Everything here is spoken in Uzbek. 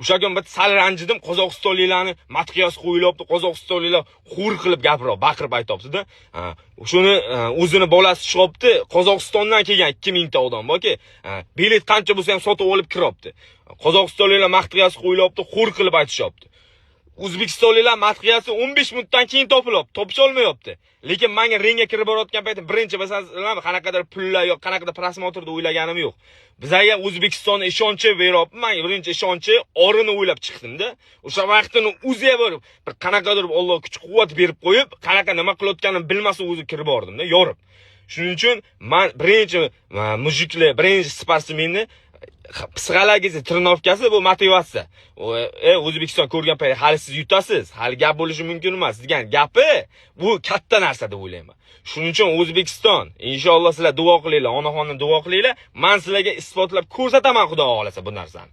O'sha kun bitta sal ranjidim, Qozog'istonliklarni madhiyasi qo'yilibdi, Qozog'istonliklar xur qilib gapirib, baqirib aytibdi-da. Shuni o'zini bolasi chiqibdi, Qozog'istondan kelgan 2000 ta odam borki, bilet qancha bo'lsa ham sotib olib kiribdi. Qozog'istonliklar madhiyasi qo'yilibdi, xur qilib aytishyapti. O'zbekistonliklar madhiyasi 15 minutdan keyin topilib, topisha olmayapti. Lekin menga ringga kirib borayotgan paytim birinchi masalan qanaqadir pullar yo'q, qanaqadir prosmotrda o'ylaganim yo'q. Bizga O'zbekistonga ishonchi beryapman. Men birinchi ishonchi orini o'ylab chiqdim-da. O'sha vaqtini o'zi bo'lib, bir qanaqadir Alloh kuch-quvvat berib qo'yib, qanaqa nima qilayotganini bilmasa o'zi kirib bordim-da, yorib. Shuning uchun men birinchi mujiklar, birinchi sportsmenni psixologiyasi, trenovkasi bu motivatsiya. O'zbekiston ko'rgan payt hali siz yutasiz, hali gap bo'lishi mumkin emas degan gapi bu katta narsa deb o'ylayman. Shuning uchun O'zbekiston, inshaalloh sizlar duo qilinglar, onaxonni duo qilinglar. Men sizlarga isbotlab ko'rsataman, xudo xolasa bu narsani.